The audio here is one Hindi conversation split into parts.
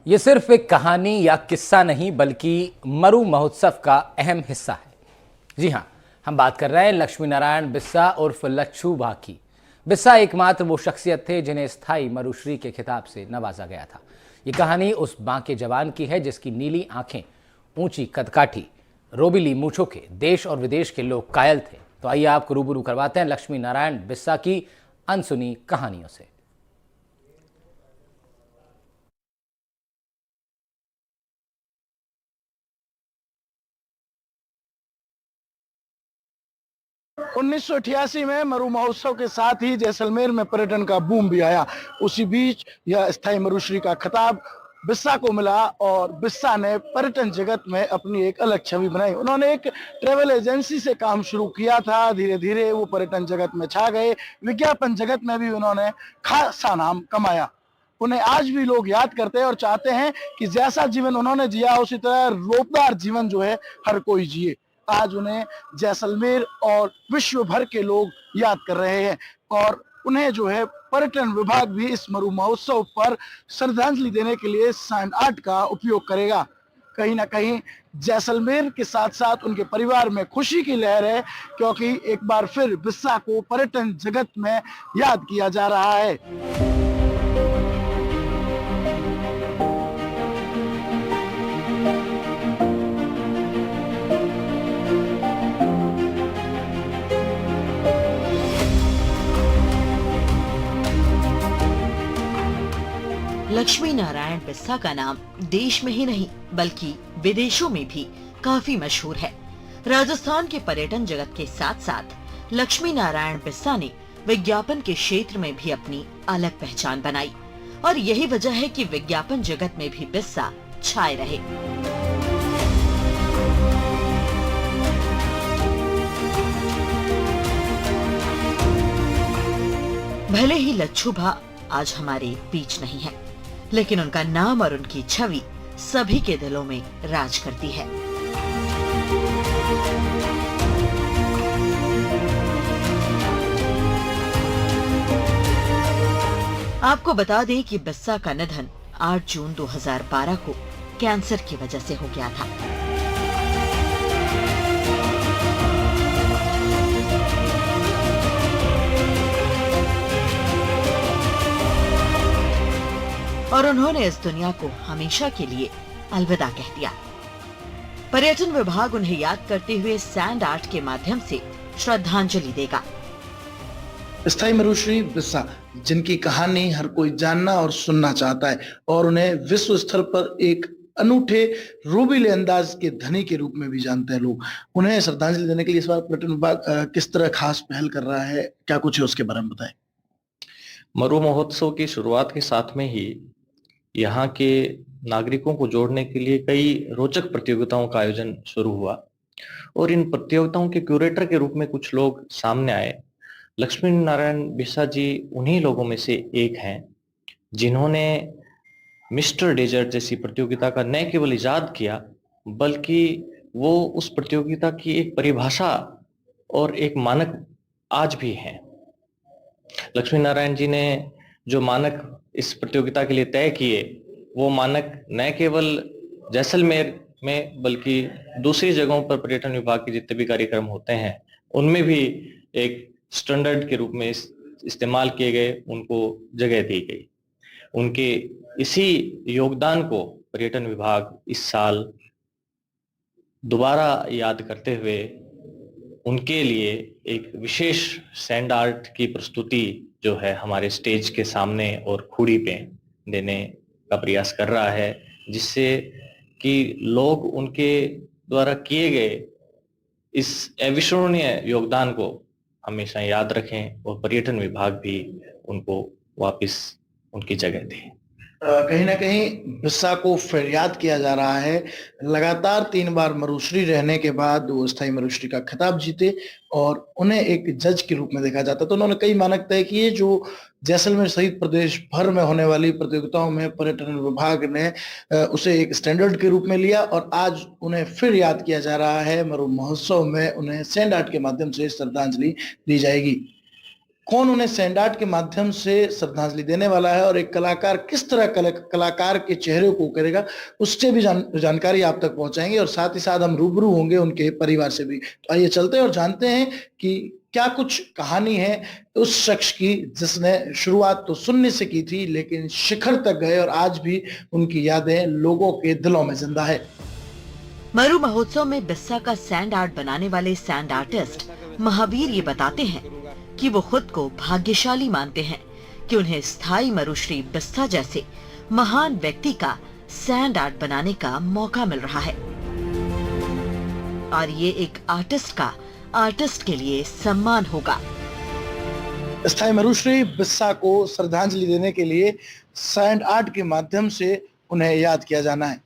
ये सिर्फ एक कहानी या किस्सा नहीं बल्कि मरु महोत्सव का अहम हिस्सा है। जी हाँ, हम बात कर रहे हैं लक्ष्मी नारायण बिस्सा उर्फ लच्छू बा की। बिस्सा एकमात्र वो शख्सियत थे जिन्हें स्थायी मरुश्री के खिताब से नवाजा गया था। ये कहानी उस बांके जवान की है जिसकी नीली आंखें, ऊंची कदकाठी, रोबीली मूछों के देश और विदेश के लोग कायल थे। तो आइए आपको रूबरू करवाते हैं लक्ष्मी नारायण बिस्सा की अनसुनी कहानियों से। 1988 में मरु महोत्सव के साथ ही जैसलमेर में पर्यटन का बूम भी आया। उसी बीच यह स्थायी मरुश्री का खिताब बिस्सा को मिला और बिस्सा ने पर्यटन जगत में अपनी एक अलग छवि बनाई। उन्होंने एक ट्रेवल एजेंसी से काम शुरू किया था, धीरे धीरे वो पर्यटन जगत में छा गए। विज्ञापन जगत में भी उन्होंने खासा नाम कमाया। उन्हें आज भी लोग याद करते हैं और चाहते हैं कि जैसा जीवन उन्होंने जिया उसी तरह रोबदार जीवन जो है हर कोई जिए। आज उन्हें जैसलमेर और विश्व भर के लोग याद कर रहे हैं और उन्हें जो है पर्यटन विभाग भी इस मरु महोत्सव पर श्रद्धांजलि देने के लिए सैंड आर्ट का उपयोग करेगा। कहीं ना कहीं जैसलमेर के साथ साथ उनके परिवार में खुशी की लहर है, क्योंकि एक बार फिर बिस्सा को पर्यटन जगत में याद किया जा रहा है। लक्ष्मी नारायण बिस्सा का नाम देश में ही नहीं बल्कि विदेशों में भी काफी मशहूर है। राजस्थान के पर्यटन जगत के साथ साथ लक्ष्मी नारायण बिस्सा ने विज्ञापन के क्षेत्र में भी अपनी अलग पहचान बनाई और यही वजह है कि विज्ञापन जगत में भी बिस्सा छाए रहे। भले ही लच्छू भा आज हमारे बीच नहीं है, लेकिन उनका नाम और उनकी छवि सभी के दिलों में राज करती है। आपको बता दें कि बिस्सा का निधन 8 जून 2012 को कैंसर की वजह से हो गया था। और उन्होंने इस दुनिया को हमेशा के लिए अलविदा कह दिया। पर्यटन विभाग उन्हें याद करते हुए सैंड आर्ट के माध्यम से श्रद्धांजलि देगा। स्थायी मरुश्री बिस्सा, जिनकी कहानी हर कोई जानना और सुनना चाहता है और उन्हें विश्व स्तर पर एक अनूठे रोबीले अंदाज के धनी के रूप में भी जानते हैं लोग। उन्हें श्रद्धांजलि देने के लिए इस बार पर्यटन विभाग किस तरह खास पहल कर रहा है, क्या कुछ है उसके बारे में बताएं। मरु महोत्सव की शुरुआत के साथ में ही यहाँ के नागरिकों को जोड़ने के लिए कई रोचक प्रतियोगिताओं का आयोजन शुरू हुआ और इन प्रतियोगिताओं के क्यूरेटर के रूप में कुछ लोग सामने आए। लक्ष्मी नारायण बिस्सा जी उन्हीं लोगों में से एक हैं जिन्होंने मिस्टर डेजर्ट जैसी प्रतियोगिता का न केवल इजाद किया बल्कि वो उस प्रतियोगिता की एक परिभाषा और एक मानक आज भी हैं। लक्ष्मी नारायण जी ने जो मानक इस प्रतियोगिता के लिए तय किए, वो मानक न केवल जैसलमेर में बल्कि दूसरी जगहों पर पर्यटन विभाग के जितने भी कार्यक्रम होते हैं उनमें भी एक स्टैंडर्ड के रूप में इस्तेमाल किए गए, उनको जगह दी गई। उनके इसी योगदान को पर्यटन विभाग इस साल दोबारा याद करते हुए उनके लिए एक विशेष सैंड आर्ट की प्रस्तुति जो है हमारे स्टेज के सामने और खूड़ी पे देने का प्रयास कर रहा है, जिससे कि लोग उनके द्वारा किए गए इस अविस्मरणीय योगदान को हमेशा याद रखें और पर्यटन विभाग भी उनको वापस उनकी जगह दे। कहीं ना कहीं बिस्सा को फिर याद किया जा रहा है। लगातार 3 बार मरुश्री रहने के बाद वो स्थायी मरुश्री का खिताब जीते और उन्हें एक जज के रूप में देखा जाता। तो उन्होंने कई मानक तय किए जो जैसलमेर सहित प्रदेश भर में होने वाली प्रतियोगिताओं में पर्यटन विभाग ने उसे एक स्टैंडर्ड के रूप में लिया और आज उन्हें फिर याद किया जा रहा है। मरु महोत्सव में उन्हें सैंड आर्ट के माध्यम से श्रद्धांजलि दी जाएगी। कौन उन्हें सैंड आर्ट के माध्यम से श्रद्धांजलि देने वाला है और एक कलाकार किस तरह कलाकार के चेहरे को करेगा, उससे भी जानकारी आप तक पहुंचाएंगे और साथ ही साथ हम रूबरू होंगे उनके परिवार से भी। तो आइए चलते हैं और जानते हैं कि क्या कुछ कहानी है उस शख्स की जिसने शुरुआत तो शून्य से की थी लेकिन शिखर तक गए और आज भी उनकी यादें लोगों के दिलों में जिंदा है। मरु महोत्सव में बिस्सा का सैंड आर्ट बनाने वाले सैंड आर्टिस्ट महावीर ये बताते हैं कि वो खुद को भाग्यशाली मानते हैं कि उन्हें स्थायी मरुश्री बिस्सा जैसे महान व्यक्ति का सैंड आर्ट बनाने का मौका मिल रहा है और ये एक आर्टिस्ट का आर्टिस्ट के लिए सम्मान होगा। स्थायी मरुश्री बिस्सा को श्रद्धांजलि देने के लिए सैंड आर्ट के माध्यम से उन्हें याद किया जाना है।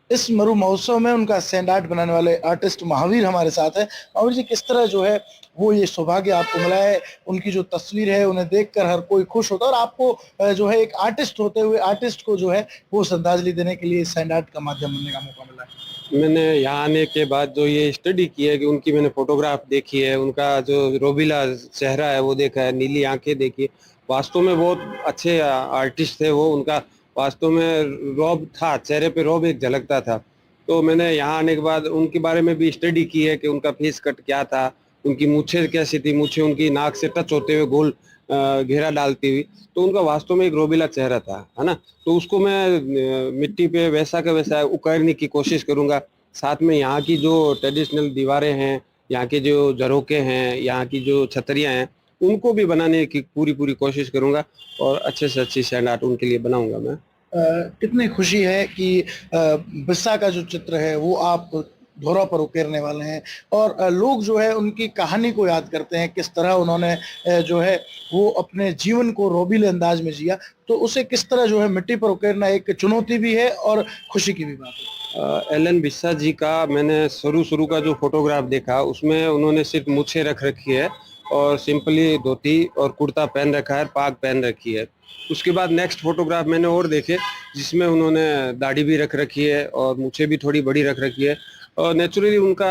इस मरु महोत्सव में उनका सैंड आर्ट बनाने वाले आर्टिस्ट महावीर हमारे साथ है। महावीर जी, किस तरह जो है वो ये सौभाग्य आपको मिला है, उनकी जो तस्वीर है उन्हें देखकर हर कोई खुश होता है और आपको जो है एक आर्टिस्ट होते हुए आर्टिस्ट को जो है वो श्रद्धांजलि देने के लिए सैंड आर्ट का माध्यम बनने का मौका मिला है। मैंने यहाँ आने के बाद जो ये स्टडी की है कि उनकी मैंने फोटोग्राफ देखी है, उनका जो रोबीला चेहरा है वो देखा है, नीली आंखें देखी, वास्तव में बहुत अच्छे आर्टिस्ट थे वो। उनका वास्तव में रौब था, चेहरे पे रौब एक झलकता था। तो मैंने यहाँ आने के बाद उनके बारे में भी स्टडी की है कि उनका फेस कट क्या था, उनकी मूछें कैसी थी, मूछें उनकी नाक से टच होते हुए गोल घेरा डालती हुई, तो उनका वास्तव में एक रोबीला चेहरा था, है ना। तो उसको मैं मिट्टी पे वैसा का वैसा उकेरने की कोशिश करूंगा। साथ में यहाँ की जो ट्रेडिशनल दीवारें हैं, यहाँ के जो झरोके हैं, यहाँ की जो छतरियाँ हैं, उनको भी बनाने की पूरी कोशिश करूंगा और अच्छे से अच्छी सैंड आर्ट उनके लिए बनाऊंगा मैं। कितनी खुशी है कि बिस्सा का जो चित्र है वो आप धोरा पर उकेरने वाले हैं और लोग जो है उनकी कहानी को याद करते हैं, किस तरह उन्होंने जो है वो अपने जीवन को रोबीले अंदाज में जिया। तो उसे किस तरह जो है मिट्टी पर उकेरना एक चुनौती भी है और खुशी की भी बात है। एलन बिस्सा जी का मैंने शुरू का जो फोटोग्राफ देखा उसमें उन्होंने सिर्फ मूछें रख रखी है और सिंपली धोती और कुर्ता पहन रखा है, पाग पहन रखी है। उसके बाद नेक्स्ट फोटोग्राफ मैंने और देखे जिसमें उन्होंने दाढ़ी भी रख रखी है और मूछें भी थोड़ी बड़ी रख रखी है और नेचुरली उनका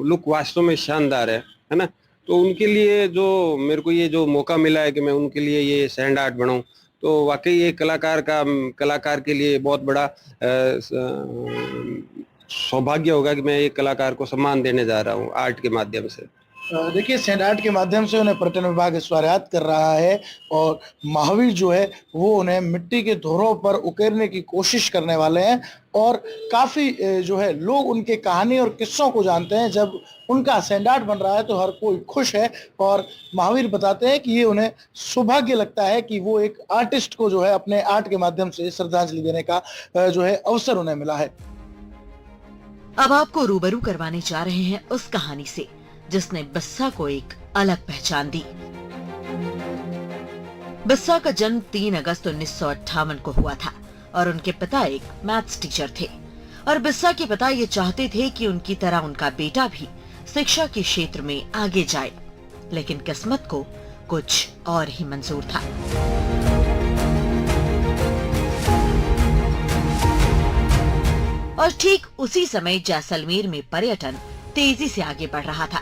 लुक वास्तव में शानदार है ना। तो उनके लिए जो मेरे को ये जो मौका मिला है कि मैं उनके लिए ये सैंड आर्ट बनाऊं, तो वाकई ये कलाकार के लिए बहुत बड़ा सौभाग्य होगा कि मैं एक कलाकार को सम्मान देने जा रहा हूँ आर्ट के माध्यम से। देखिए, सैंड आर्ट के माध्यम से उन्हें पर्यटन विभाग स्वागत कर रहा है और महावीर जो है वो उन्हें मिट्टी के धोरों पर उकेरने की कोशिश करने वाले हैं और काफी जो है लोग उनके कहानी और किस्सों को जानते हैं। जब उनका सैंड आर्ट बन रहा है तो हर कोई खुश है और महावीर बताते हैं कि ये उन्हें सौभाग्य लगता है कि वो एक आर्टिस्ट को जो है अपने आर्ट के माध्यम से श्रद्धांजलि देने का जो है अवसर उन्हें मिला है। अब आपको रूबरू करवाने जा रहे हैं उस कहानी से जिसने बिस्सा को एक अलग पहचान दी। बिस्सा का जन्म 3 अगस्त 1958 को हुआ था और उनके पिता एक मैथ्स टीचर थे और बिस्सा के पिता ये चाहते थे कि उनकी तरह उनका बेटा भी शिक्षा के क्षेत्र में आगे जाए, लेकिन किस्मत को कुछ और ही मंजूर था। और ठीक उसी समय जैसलमेर में पर्यटन तेजी से आगे बढ़ रहा था,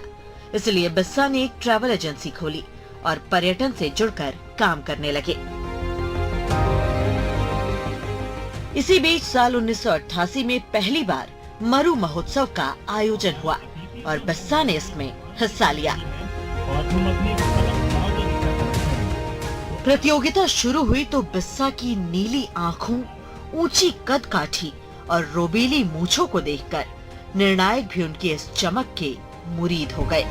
इसलिए बिस्सा ने एक ट्रैवल एजेंसी खोली और पर्यटन से जुड़कर काम करने लगे। इसी बीच साल 1988 में पहली बार मरु महोत्सव का आयोजन हुआ और बिस्सा ने इसमें हिस्सा लिया। प्रतियोगिता शुरू हुई तो बिस्सा की नीली आंखों, ऊंची कद काठी और रोबीली मूंछों को देखकर निर्णायक भी उनकी इस चमक के मुरीद हो गए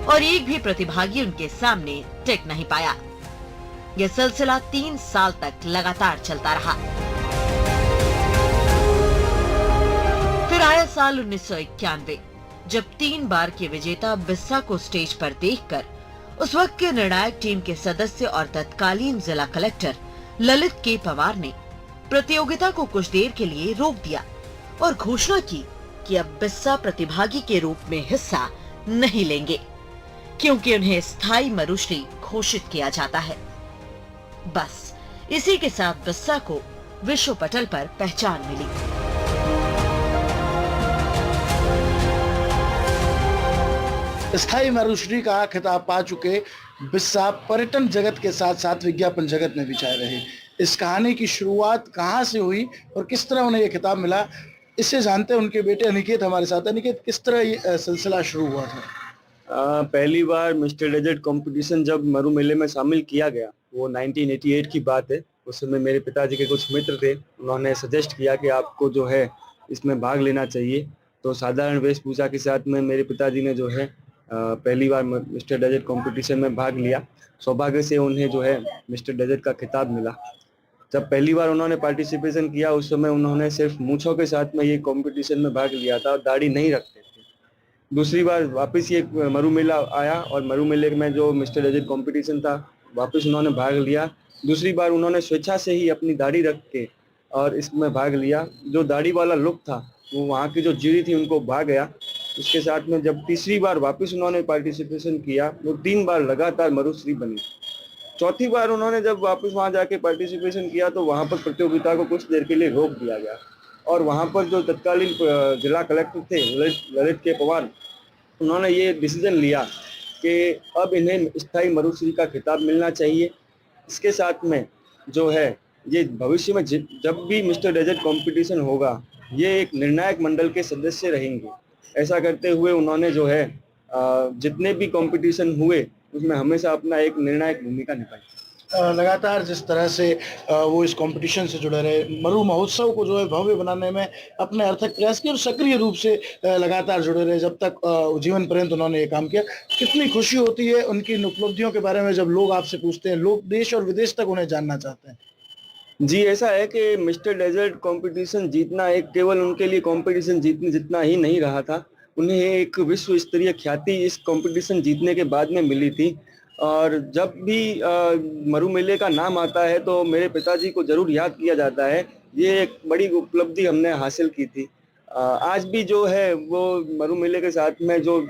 और एक भी प्रतिभागी उनके सामने टिक नहीं पाया। यह सिलसिला 3 साल तक लगातार चलता रहा। फिर आया साल 1991, जब 3 बार के विजेता बिस्सा को स्टेज पर देखकर उस वक्त के निर्णायक टीम के सदस्य और तत्कालीन जिला कलेक्टर ललित के पवार ने प्रतियोगिता को कुछ देर के लिए रोक दिया और घोषणा की कि अब बिस्सा प्रतिभागी के रूप में हिस्सा नहीं लेंगे, क्योंकि उन्हें स्थायी मरुश्री घोषित किया जाता है। बस इसी के साथ बिस्सा को विश्व पटल पर पहचान मिली। स्थायी मरुश्री का खिताब पा चुके बिस्सा पर्यटन जगत के साथ साथ विज्ञापन जगत में भी छाए रहे। इस कहानी की शुरुआत कहाँ से हुई और किस तरह उन्हें यह खिताब मिला, इसे जानते हैं उनके बेटे अनिकेत हमारे साथ। अनिकेत, किस तरह ये सिलसिला शुरू हुआ था? पहली बार मिस्टर डेजर्ट कंपटीशन जब मरु मेले में शामिल किया गया, वो 1988 की बात है। उस समय मेरे पिताजी के कुछ मित्र थे, उन्होंने सजेस्ट किया कि आपको जो है इसमें भाग लेना चाहिए। तो साधारण वेशभूषा के साथ में मेरे पिताजी ने जो है पहली बार मिस्टर डेजर्ट कंपटीशन में भाग लिया। सौभाग्य से उन्हें जो है मिस्टर डेजर्ट का खिताब मिला। जब पहली बार उन्होंने पार्टिसिपेशन किया, उस समय उन्होंने सिर्फ मूंछों के साथ में ये कंपटीशन में भाग लिया था और दाढ़ी नहीं रखते थे। दूसरी बार वापस ये मरु मेला आया और मरु मेले में जो मिस्टर डेजर्ट कंपटीशन था, वापस उन्होंने भाग लिया। दूसरी बार उन्होंने स्वेच्छा से ही अपनी दाढ़ी रख के और इसमें भाग लिया। जो दाढ़ी वाला लुक था वो वहाँ की जो जूरी थी उनको भा गया। इसके साथ में जब तीसरी बार वापस उन्होंने पार्टिसिपेशन किया, वो 3 बार लगातार मरुश्री बनी। चौथी बार उन्होंने जब वापस वहाँ जाके पार्टिसिपेशन किया तो वहाँ पर प्रतियोगिता को कुछ देर के लिए रोक दिया गया और वहाँ पर जो तत्कालीन जिला कलेक्टर थे ललित के पवार, उन्होंने ये डिसीजन लिया कि अब इन्हें स्थायी मरुश्री का खिताब मिलना चाहिए। इसके साथ में जो है ये भविष्य में जब भी मिस्टर डेजर्ट कंपटीशन होगा, ये एक निर्णायक मंडल के सदस्य रहेंगे। ऐसा करते हुए उन्होंने जो है जितने भी कंपटीशन हुए उसमें हमेशा अपना एक निर्णायक भूमिका निभाई। लगातार जिस तरह से वो इस कंपटीशन से जुड़े रहे, मरु महोत्सव को जो है भव्य बनाने में अपने अर्थक प्रयास किए और सक्रिय रूप से लगातार जुड़े रहे जब तक जीवन पर्यंत उन्होंने ये काम किया। कितनी खुशी होती है उनकी इन उपलब्धियों के बारे में जब लोग आपसे पूछते हैं, लोग देश और विदेश तक उन्हें जानना चाहते हैं। जी, ऐसा है कि मिस्टर डेजर्ट कंपटीशन जीतना एक केवल उनके लिए कंपटीशन जीतने जितना ही नहीं रहा था, उन्हें एक विश्व स्तरीय ख्याति इस कंपटीशन जीतने के बाद में मिली थी। और जब भी मरु मेले का नाम आता है तो मेरे पिताजी को जरूर याद किया जाता है। ये एक बड़ी उपलब्धि हमने हासिल की थी। आज भी जो है वो मरु मेले के साथ में जो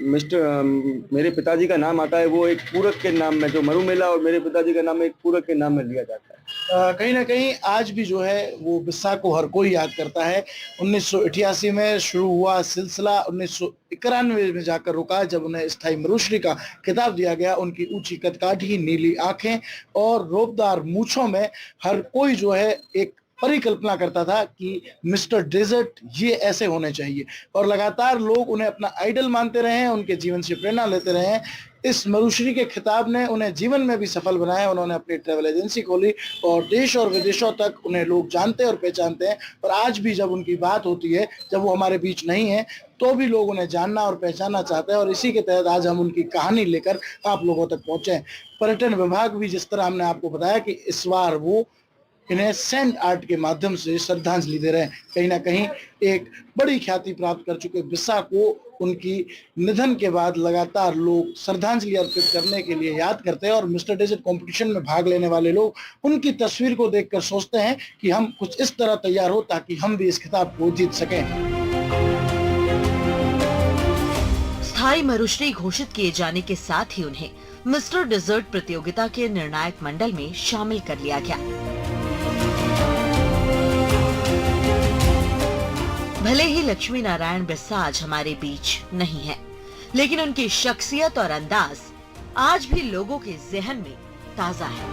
मेरे पिताजी का नाम आता है, वो एक पूरक के नाम में, जो मरु मेला और मेरे पिताजी का नाम एक पूरक के नाम में लिया जाता है। कहीं ना कहीं आज भी जो है वो बिस्सा को हर कोई याद करता है। 1988 में शुरू हुआ सिलसिला 1991 में जाकर रुका जब उन्हें स्थायी मरुश्री का खिताब दिया गया। उनकी ऊंची कदकाठी, नीली आंखें और रोबदार मूंछों में हर कोई जो है एक परिकल्पना करता था कि मिस्टर डेजर्ट ये ऐसे होने चाहिए और लगातार लोग उन्हें अपना आइडल मानते रहे हैं, उनके जीवन से प्रेरणा लेते रहे हैं। इस मरुश्री के खिताब ने उन्हें जीवन में भी सफल बनाया। उन्होंने अपनी ट्रैवल एजेंसी खोली और देश और विदेशों तक उन्हें लोग जानते और पहचानते हैं। और आज भी जब उनकी बात होती है, जब वो हमारे बीच नहीं है, तो भी लोग उन्हें जानना और पहचानना चाहते हैं। और इसी के तहत आज हम उनकी कहानी लेकर आप लोगों तक पहुंचे। पर्यटन विभाग भी, जिस तरह हमने आपको बताया कि इस बार वो इन्हें सैंड आर्ट के माध्यम से श्रद्धांजलि दे रहे हैं। कहीं ना कहीं एक बड़ी ख्याति प्राप्त कर चुके बिस्सा को उनकी निधन के बाद लगातार लोग श्रद्धांजलि अर्पित करने के लिए याद करते हैं और मिस्टर डेजर्ट कंपटीशन में भाग लेने वाले लोग उनकी तस्वीर को देखकर सोचते हैं कि हम कुछ इस तरह तैयार हो ताकि हम भी इस खिताब को जीत सकें। स्थायी मरुश्री घोषित किए जाने के साथ ही उन्हें मिस्टर डेजर्ट प्रतियोगिता के निर्णायक मंडल में शामिल कर लिया गया। भले ही लक्ष्मी नारायण बिस्सा आज हमारे बीच नहीं है, लेकिन उनकी शख्सियत और अंदाज आज भी लोगों के जहन में ताजा है।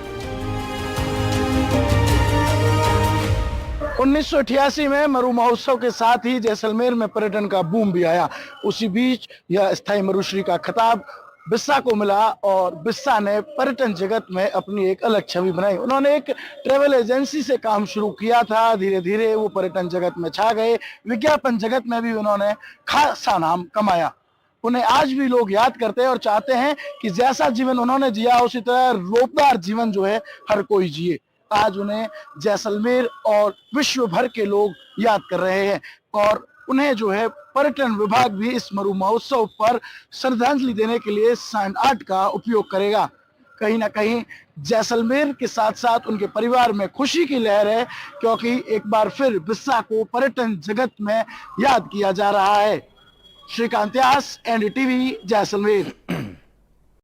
1988 में मरु महोत्सव के साथ ही जैसलमेर में पर्यटन का बूम भी आया। उसी बीच यह स्थायी मरुश्री का खिताब बिस्सा को मिला और बिस्सा ने पर्यटन जगत में अपनी एक अलग छवि बनाई। उन्होंने एक ट्रैवल एजेंसी से काम शुरू किया था, धीरे धीरे वो पर्यटन जगत में छा गए। विज्ञापन जगत में भी उन्होंने खासा नाम कमाया। उन्हें आज भी लोग याद करते हैं और चाहते हैं कि जैसा जीवन उन्होंने जिया उसी तरह रोबदार जीवन जो है हर कोई जिए। आज उन्हें जैसलमेर और विश्व भर के लोग याद कर रहे हैं और उन्हें जो है पर्यटन विभाग भी इस मरु महोत्सव पर श्रद्धांजलि देने के लिए सैंड आर्ट का उपयोग करेगा। कहीं ना कहीं जैसलमेर के साथ साथ उनके परिवार में खुशी की लहर है, क्योंकि एक बार फिर बिस्सा को पर्यटन जगत में याद किया जा रहा है। श्रीकांत व्यास, एनडीटीवी, जैसलमेर।